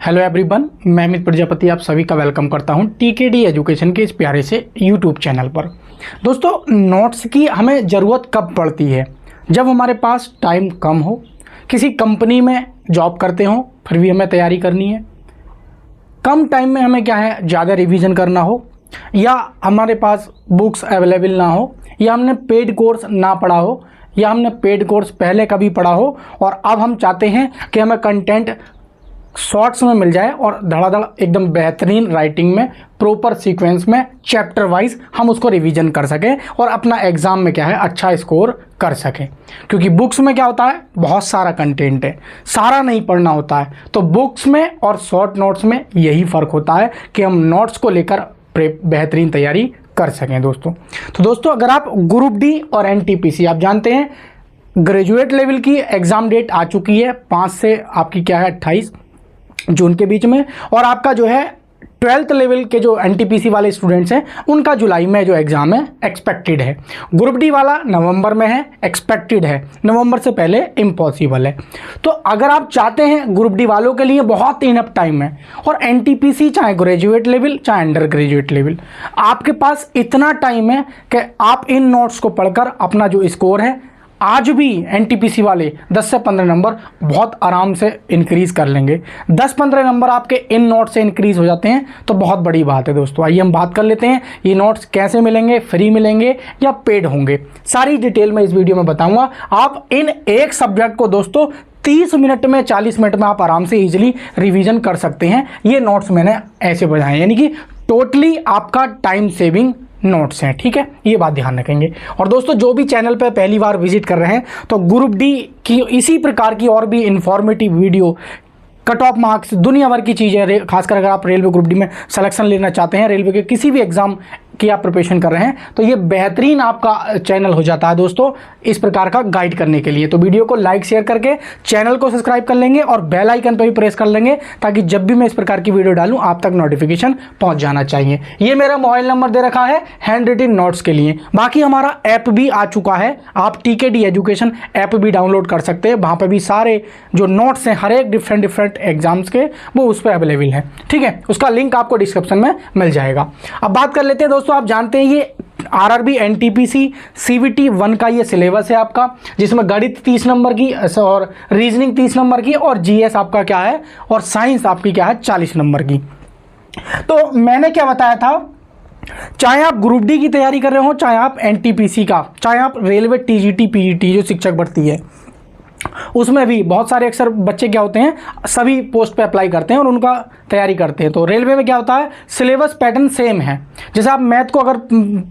Hello everyone, मैं अमित प्रजापति आप सभी का वेलकम करता हूं टीकेडी एजुकेशन के इस प्यारे से यूट्यूब चैनल पर। दोस्तों, नोट्स की हमें ज़रूरत कब पड़ती है? जब हमारे पास टाइम कम हो, किसी कंपनी में जॉब करते हो, फिर भी हमें तैयारी करनी है, कम टाइम में हमें क्या है ज़्यादा रिवीजन करना हो, या हमारे पास बुक्स अवेलेबल ना हो, या हमने पेड कोर्स ना पढ़ा हो, या हमने पेड कोर्स पहले कभी पढ़ा हो और अब हम चाहते हैं कि हमें कंटेंट शॉर्ट्स में मिल जाए और धड़ाधड़ एकदम बेहतरीन राइटिंग में प्रॉपर सीक्वेंस में चैप्टर वाइज हम उसको रिवीजन कर सकें और अपना एग्ज़ाम में क्या है अच्छा स्कोर कर सकें। क्योंकि बुक्स में क्या होता है, बहुत सारा कंटेंट है, सारा नहीं पढ़ना होता है। तो बुक्स में और शॉर्ट नोट्स में यही फ़र्क होता है कि हम नोट्स को लेकर बेहतरीन तैयारी कर सकें दोस्तों। अगर आप ग्रुप डी और एनटीपीसी आप जानते हैं, ग्रेजुएट लेवल की एग्ज़ाम डेट आ चुकी है 5 से आपकी क्या है 28 जून के बीच में, और आपका जो है 12th लेवल के जो एनटीपीसी वाले स्टूडेंट्स हैं उनका जुलाई में जो एग्ज़ाम है एक्सपेक्टेड है। ग्रुप डी वाला नवंबर में है, एक्सपेक्टेड है, नवंबर से पहले इम्पॉसिबल है। तो अगर आप चाहते हैं, ग्रुप डी वालों के लिए बहुत इनफ टाइम है, और एनटीपीसी चाहे ग्रेजुएट लेवल चाहे अंडर ग्रेजुएट लेवल, आपके पास इतना टाइम है कि आप इन नोट्स को पढ़कर अपना जो स्कोर है आज भी एनटीपीसी वाले 10 से 15 नंबर बहुत आराम से इंक्रीज कर लेंगे। 10-15 नंबर आपके इन नोट्स से इंक्रीज हो जाते हैं तो बहुत बड़ी बात है दोस्तों। आइए हम बात कर लेते हैं ये नोट्स कैसे मिलेंगे, फ्री मिलेंगे या पेड होंगे, सारी डिटेल में इस वीडियो में बताऊंगा। आप इन एक सब्जेक्ट को दोस्तों 30 मिनट में 40 मिनट में आप आराम से इजीली रिवीजन कर सकते हैं। ये नोट्स मैंने ऐसे बनाए, यानी कि टोटली आपका टाइम सेविंग नोट्स हैं, ठीक है, ये बात ध्यान रखेंगे। और दोस्तों, जो भी चैनल पर पहली बार विजिट कर रहे हैं तो ग्रुप डी की इसी प्रकार की और भी informative video, cut off marks, दुनिया भर की चीज़ें, खासकर अगर आप रेलवे ग्रुप डी में सिलेक्शन लेना चाहते हैं, रेलवे के किसी भी एग्जाम की आप प्रिपरेशन कर रहे हैं, तो ये बेहतरीन आपका चैनल हो जाता है दोस्तों इस प्रकार का गाइड करने के लिए। तो वीडियो को लाइक शेयर करके चैनल को सब्सक्राइब कर लेंगे और बेल आइकन पर भी प्रेस कर लेंगे, ताकि जब भी मैं इस प्रकार की वीडियो डालूं आप तक नोटिफिकेशन पहुंच जाना चाहिए। ये मेरा मोबाइल नंबर दे रखा है हैंड रिटन नोट्स के लिए। बाकी हमारा ऐप भी आ चुका है, आप टीकेडी एजुकेशन ऐप भी डाउनलोड कर सकते हैं। वहाँ पर भी सारे जो नोट्स हैं हर एक डिफरेंट एग्जाम्स के, वो उस पर अवेलेबल है, ठीक है। उसका लिंक आपको डिस्क्रिप्शन में मिल जाएगा। अब बात कर लेते हैं दोस्तों, आप जानते हैं ये आरआरबी एनटीपीसी सीवीटी 1 का ये सिलेबस है आपका, जिसमें गणित 30 नंबर की और रीजनिंग 30 नंबर की और जीएस आपका क्या है और साइंस आपकी क्या है 40 नंबर की। तो मैंने क्या बताया था, चाहे आप ग्रुप डी की तैयारी कर रहे हो, चाहे आप एनटीपीसी का, चाहे आप रेलवे टीजीटी पीईटी जो शिक्षक भर्ती है उसमें भी बहुत सारे अक्सर बच्चे क्या होते हैं सभी पोस्ट पे अप्लाई करते हैं और उनका तैयारी करते हैं। तो रेलवे में क्या होता है, सिलेबस पैटर्न सेम है। जैसे आप मैथ को अगर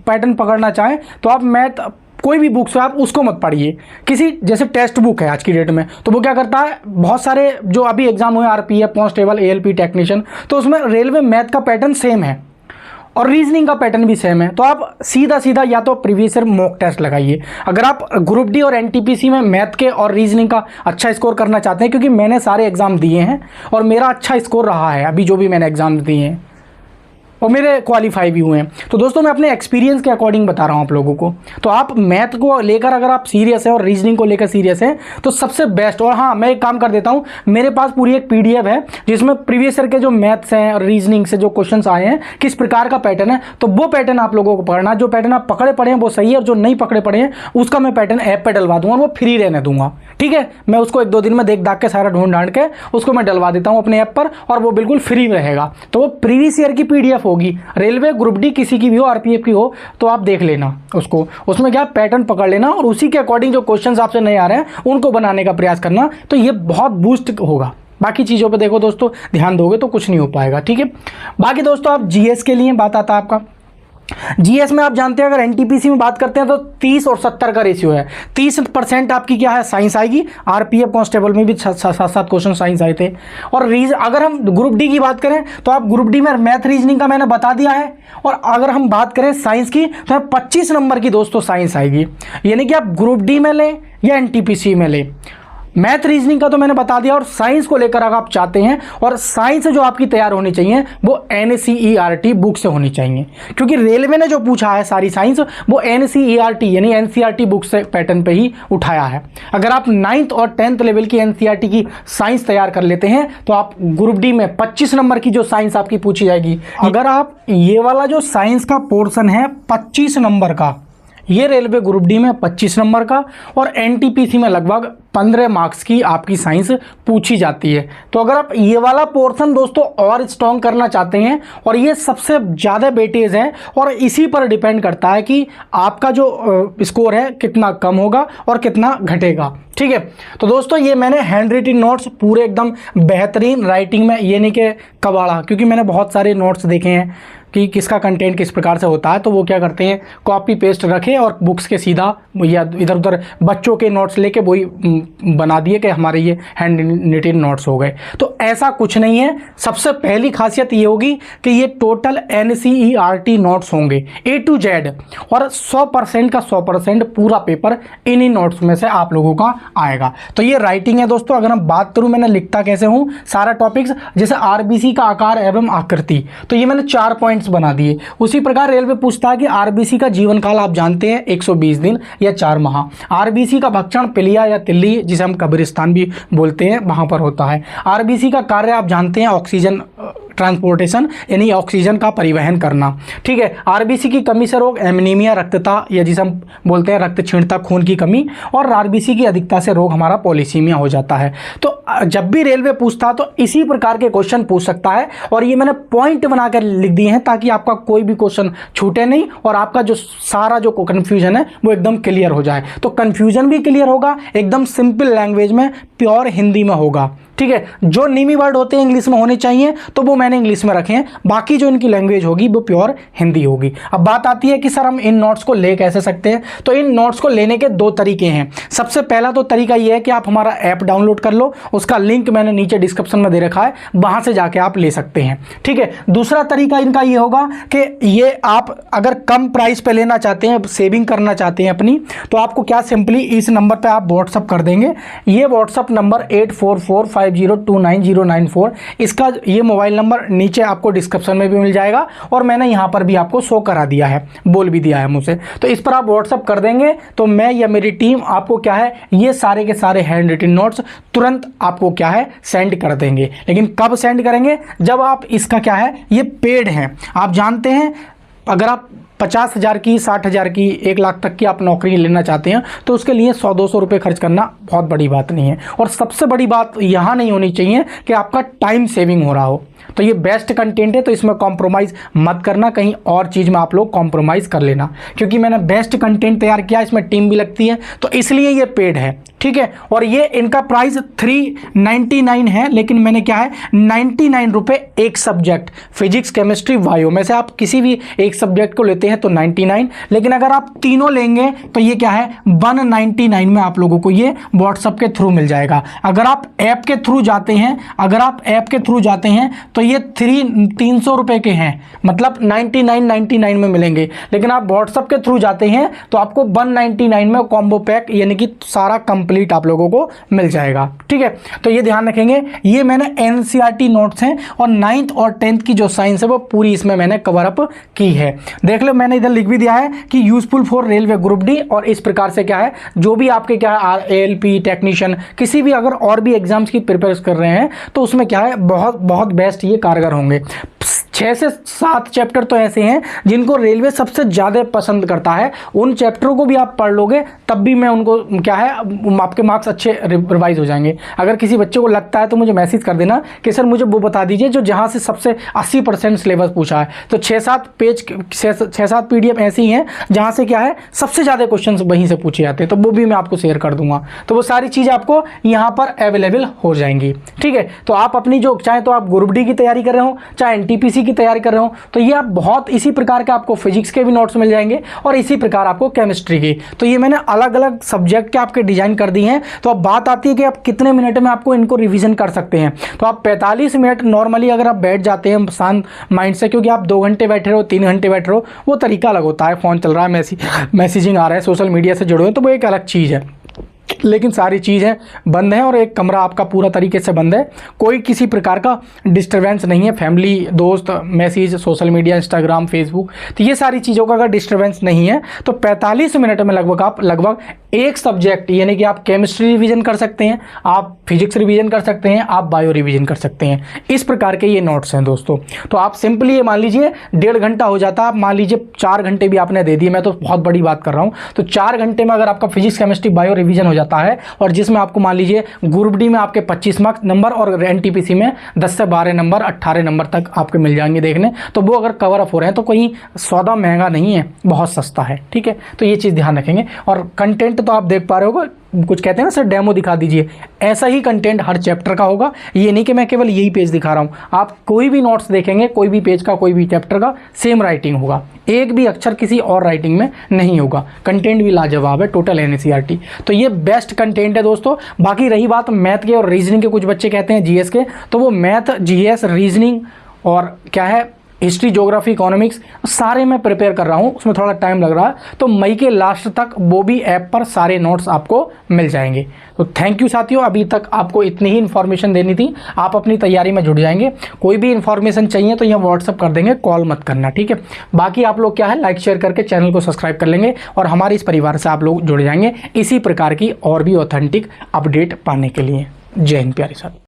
पैटर्न पकड़ना चाहें तो आप मैथ कोई भी बुक्स है आप उसको मत पढ़िए, किसी जैसे टेक्स्ट बुक है आज की डेट में, तो वो क्या करता है, बहुत सारे जो अभी एग्जाम हुए आरपीएफ, कांस्टेबल, एएलपी टेक्नीशियन, तो उसमें रेलवे मैथ का पैटर्न सेम है और रीजनिंग का पैटर्न भी सेम है। तो आप सीधा या तो प्रीवियस ईयर मॉक टेस्ट लगाइए। अगर आप ग्रुप डी और एनटीपीसी में मैथ के और रीजनिंग का अच्छा स्कोर करना चाहते हैं, क्योंकि मैंने सारे एग्जाम दिए हैं और मेरा अच्छा स्कोर रहा है अभी जो भी मैंने एग्जाम दिए हैं, और मेरे क्वालिफाई भी हुए हैं। तो दोस्तों, मैं अपने एक्सपीरियंस के अकॉर्डिंग बता रहा हूँ आप लोगों को। तो आप मैथ को लेकर अगर आप सीरियस हैं और रीजनिंग को लेकर सीरियस हैं तो सबसे बेस्ट, और हाँ मैं एक काम कर देता हूँ, मेरे पास पूरी एक पीडीएफ है जिसमें प्रीवियस ईयर के जो मैथ्स हैं और रीजनिंग से जो क्वेश्चंस आए हैं किस प्रकार का पैटर्न है, तो वो पैटर्न आप लोगों को पढ़ना। जो पैटर्न आप पकड़े पड़े हैं वो सही है, और जो नहीं पकड़े पड़े हैं उसका मैं पैटर्न ऐप पर डलवा दूंगा और वो फ्री रहने दूंगा, ठीक है। मैं उसको 1-2 दिन में देख दाख के सारा ढूंढ ढांड के उसको मैं डलवा देता हूँ अपने ऐप पर, और वो बिल्कुल फ्री रहेगा। तो वो प्रीवियस ईयर की पीडीएफ होगी, रेलवे ग्रुप डी किसी की भी हो, आरपीएफ की हो, तो आप देख लेना उसको, उसमें क्या पैटर्न पकड़ लेना और उसी के अकॉर्डिंग जो क्वेश्चंस आपसे नहीं आ रहे हैं उनको बनाने का प्रयास करना, तो ये बहुत बूस्ट होगा। बाकी चीज़ों पे देखो दोस्तों, ध्यान दोगे तो कुछ नहीं हो पाएगा, ठीक है। बाकी दोस्तों, आप जीएस के लिए बात आता है आपका। जीएस में आप जानते हैं अगर एनटीपीसी में बात करते हैं तो 30 और 70 का रेशियो है। 30% आपकी क्या है साइंस आएगी, आरपीएफ कांस्टेबल में भी 7 क्वेश्चन साइंस आए थे। और अगर हम ग्रुप डी की बात करें तो आप ग्रुप डी में मैथ रीजनिंग का मैंने बता दिया है, और अगर हम बात करें साइंस की तो 25 नंबर की दोस्तों साइंस आएगी। यानी कि आप ग्रुप डी में लें या एनटीपीसी में लें, मैथ रीजनिंग का तो मैंने बता दिया, और साइंस को लेकर अगर आप चाहते हैं, और साइंस जो आपकी तैयार होनी चाहिए वो NCERT बुक से होनी चाहिए, क्योंकि रेलवे ने जो पूछा है सारी साइंस वो NCERT यानी NCERT बुक से पैटर्न पे ही उठाया है। अगर आप 9th और 10th लेवल की NCERT की साइंस तैयार कर लेते हैं तो आप ग्रुप डी में 25 नंबर की जो साइंस आपकी पूछी जाएगी, अगर आप ये वाला जो साइंस का पोर्शन है 25 नंबर का, ये रेलवे ग्रुप डी में 25 नंबर का, और NTPC में लगभग 15 मार्क्स की आपकी साइंस पूछी जाती है। तो अगर आप ये वाला पोर्शन दोस्तों और स्ट्रॉन्ग करना चाहते हैं, और ये सबसे ज़्यादा वेटेज है और इसी पर डिपेंड करता है कि आपका जो स्कोर है कितना कम होगा और कितना घटेगा, ठीक है। तो दोस्तों ये मैंने हैंड रिटन नोट्स पूरे एकदम बेहतरीन राइटिंग में, ये नहीं कि कबाड़ा, क्योंकि मैंने बहुत सारे नोट्स देखे हैं कि किसका कंटेंट किस प्रकार से होता है, तो वो क्या करते हैं कॉपी पेस्ट रखे और बुक्स के सीधा या इधर उधर बच्चों के नोट्स लेके वही बना दिए कि हमारे ये हैंड रिटन नोट्स हो गए। तो ऐसा कुछ नहीं है। सबसे पहली खासियत ये होगी कि ये टोटल NCERT नोट्स होंगे A to Z, और 100% का 100% पूरा पेपर इन्हीं नोट्स में से आप लोगों का आएगा। तो ये राइटिंग है दोस्तों। अगर हम बात करूँ मैंने लिखता कैसे हूँ सारा टॉपिक्स, जैसे RBC का आकार एवं आकृति, तो ये मैंने 4 पॉइंट्स बना दिए। उसी प्रकार रेलवे पूछता है कि RBC का जीवन काल आप जानते हैं 120 दिन या 4 माह। RBC का भक्षण पिलिया या तिल्ली, जिसे हम कब्रिस्तान भी बोलते हैं, वहां पर होता है। RBC का कार्य आप जानते हैं ऑक्सीजन ट्रांसपोर्टेशन यानी ऑक्सीजन का परिवहन करना, ठीक है। RBC की कमी से रोग एनीमिया रक्तता या जिसे हम बोलते हैं रक्त क्षीणता खून की कमी, और RBC की अधिकता से रोग हमारा पॉलीसीमिया हो जाता है। तो जब भी रेलवे पूछता है तो इसी प्रकार के क्वेश्चन पूछ सकता है, और ये मैंने पॉइंट बनाकर लिख दिए हैं ताकि आपका कोई भी क्वेश्चन छूटे नहीं और आपका जो सारा जो कन्फ्यूजन है वो एकदम क्लियर हो जाए। तो कन्फ्यूजन भी क्लियर होगा, एकदम सिंपल लैंग्वेज में प्योर हिंदी में होगा, ठीक है। जो निमी वर्ड होते हैं इंग्लिश में होने चाहिए तो वो मैंने इंग्लिश में रखे हैं, बाकी जो इनकी लैंग्वेज होगी वो प्योर हिंदी होगी। अब बात आती है कि सर हम इन नोट्स को ले कैसे सकते हैं। तो इन नोट्स को लेने के 2 तरीके हैं। सबसे पहला तो तरीका ये है कि आप हमारा ऐप डाउनलोड कर लो, उसका लिंक मैंने नीचे डिस्क्रिप्शन में दे रखा है, वहां से जाके आप ले सकते हैं, ठीक है। दूसरा तरीका इनका ये होगा कि ये आप अगर कम प्राइस पे लेना चाहते हैं, सेविंग करना चाहते हैं अपनी, तो आपको क्या सिंपली इस नंबर पे आप व्हाट्सअप कर देंगे। ये व्हाट्सअप नंबर 8445029094, इसका ये मोबाइल नंबर नीचे आपको डिस्क्रिप्शन में भी मिल जाएगा, और मैंने यहाँ पर भी आपको शो करा दिया है, बोल भी दिया है मुझसे। तो इस पर आप व्हाट्सअप कर देंगे तो मैं या मेरी टीम आपको क्या है ये सारे के सारे हैंड रिटन नोट्स तुरंत आपको क्या है सेंड कर देंगे। लेकिन कब सेंड करेंगे, जब आप इसका क्या है ये पेड है। आप जानते हैं अगर आप 50,000 की, 60,000 की, 1 लाख तक की आप नौकरी लेना चाहते हैं तो उसके लिए 100-200 रुपये खर्च करना बहुत बड़ी बात नहीं है। और सबसे बड़ी बात यहाँ नहीं होनी चाहिए कि आपका टाइम सेविंग हो रहा हो। तो ये बेस्ट कंटेंट है, तो इसमें कॉम्प्रोमाइज़ मत करना, कहीं और चीज़ में आप लोग कॉम्प्रोमाइज़ कर लेना, क्योंकि मैंने बेस्ट कंटेंट तैयार किया, इसमें टीम भी लगती है, तो इसलिए ये पेड है, ठीक है। और ये इनका प्राइस 399 है, लेकिन मैंने क्या है 99 रुपये एक सब्जेक्ट, फिजिक्स केमिस्ट्री बायो में से आप किसी भी एक सब्जेक्ट को लेते हैं तो 99, लेकिन अगर आप तीनों लेंगे तो ये क्या है 199 में आप लोगों को ये व्हाट्सएप के थ्रू मिल जाएगा। अगर आप ऐप के थ्रू जाते हैं, तो ये 300 रुपये के हैं, मतलब 99 में मिलेंगे। लेकिन आप व्हाट्सएप के थ्रू जाते हैं तो आपको 199 में कॉम्बो पैक यानी कि सारा कंप्लीट आप लोगों को मिल जाएगा, ठीक है। तो ये ध्यान रखेंगे, ये मैंने NCERT नोट्स हैं और 9th और 10th की जो साइंस है वो पूरी इसमें मैंने कवर अप की है। देख लो मैंने इधर लिख भी दिया है कि useful for railway group D, और इस प्रकार से क्या है जो भी आपके क्या है ALP टेक्नीशियन किसी भी अगर और भी एग्जाम्स की प्रिपेयर कर रहे हैं तो उसमें क्या है बहुत बेस्ट ये कारगर होंगे। 6 से 7 चैप्टर तो ऐसे हैं जिनको रेलवे सबसे ज़्यादा पसंद करता है, उन चैप्टरों को भी आप पढ़ लोगे तब भी मैं उनको क्या है आपके मार्क्स अच्छे रिवाइज हो जाएंगे। अगर किसी बच्चे को लगता है तो मुझे मैसेज कर देना कि सर मुझे वो बता दीजिए जो जहाँ से सबसे 80% सिलेबस पूछा है। तो 6-7 पेज 6-7 PDF ऐसी हैं जहाँ से क्या है सबसे ज़्यादा क्वेश्चन वहीं से पूछे जाते हैं, तो वो भी मैं आपको शेयर कर दूंगा। तो वो सारी चीज़ आपको यहाँ पर अवेलेबल हो जाएंगी, ठीक है। तो आप अपनी जो चाहे तो आप ग्रुप डी की तैयारी कर रहे हो चाहे NTPC की तैयारी कर रहे हो, तो ये आप बहुत इसी प्रकार के आपको फिजिक्स के भी नोट्स मिल जाएंगे और इसी प्रकार आपको केमिस्ट्री की। तो ये मैंने अलग अलग सब्जेक्ट के आपके डिजाइन कर दी हैं। तो अब बात आती है कि आप कितने मिनट में आपको इनको रिवीजन कर सकते हैं। तो आप 45 मिनट नॉर्मली अगर आप बैठ जाते हैं शांत माइंड से, क्योंकि आप 2 घंटे बैठे रहो 3 घंटे बैठ रहो वो तरीका अलग होता है, फ़ोन चल रहा है, मैसेजिंग आ रहा है, सोशल मीडिया से जुड़े हो, तो वो एक अलग चीज़ है। लेकिन सारी चीज़ें बंद हैं और एक कमरा आपका पूरा तरीके से बंद है, कोई किसी प्रकार का डिस्टरबेंस नहीं है। फैमिली, दोस्त, message, social media, Instagram, Facebook, तो ये सारी चीज़ों का अगर डिस्टरबेंस नहीं है तो 45 मिनट में लगभग आप एक सब्जेक्ट, यानी कि आप केमिस्ट्री रिवीजन कर सकते हैं, आप फिजिक्स रिवीजन कर सकते हैं, आप बायो रिवीजन कर सकते हैं। इस प्रकार के ये नोट्स हैं दोस्तों। तो आप सिंपली ये मान लीजिए 1.5 घंटा हो जाता है, आप मान लीजिए 4 घंटे भी आपने दे दिए, मैं तो बहुत बड़ी बात कर रहा हूँ, तो 4 घंटे में अगर आपका फिजिक्स, केमिस्ट्री, बायो रिवीजन हो जाता है, और जिसमें आपको मान लीजिए ग्रुप डी में आपके 25 मार्क्स नंबर और एनटीपीसी में 10 से 12 नंबर, 18 नंबर तक आपके मिल जाएंगे देखने, तो वो अगर कवर अप हो रहे हैं तो कोई सौदा महंगा नहीं है, बहुत सस्ता है। ठीक है, तो ये चीज़ ध्यान रखेंगे। और कंटेंट तो आप देख पा रहे हो, कुछ कहते हैं ना सर डेमो दिखा दीजिए, ऐसा ही कंटेंट हर चैप्टर का होगा। ये नहीं कि मैं केवल यही पेज दिखा रहा हूँ, आप कोई भी नोट्स देखेंगे, कोई भी पेज का, कोई भी चैप्टर का सेम राइटिंग होगा, एक भी अक्षर किसी और राइटिंग में नहीं होगा। कंटेंट भी लाजवाब है, टोटल एनसीईआरटी। तो ये बेस्ट कंटेंट है दोस्तों। बाकी रही बात मैथ के और रीजनिंग के, कुछ बच्चे कहते हैं जीएस के, तो वो मैथ, जीएस, रीजनिंग और क्या है हिस्ट्री, ज्योग्राफी, इकोनॉमिक्स सारे मैं प्रिपेयर कर रहा हूँ, उसमें थोड़ा टाइम लग रहा है। तो मई के लास्ट तक वो भी ऐप पर सारे नोट्स आपको मिल जाएंगे। तो थैंक यू साथियों, अभी तक आपको इतनी ही इन्फॉर्मेशन देनी थी, आप अपनी तैयारी में जुट जाएंगे। कोई भी इन्फॉर्मेशन चाहिए तो यहाँ व्हाट्सअप कर देंगे, कॉल मत करना, ठीक है। बाकी आप लोग क्या है, लाइक शेयर करके चैनल को सब्सक्राइब कर लेंगे और हमारे इस परिवार से आप लोग जुड़ जाएंगे इसी प्रकार की और भी ऑथेंटिक अपडेट पाने के लिए। जय हिंद प्यारे साथ।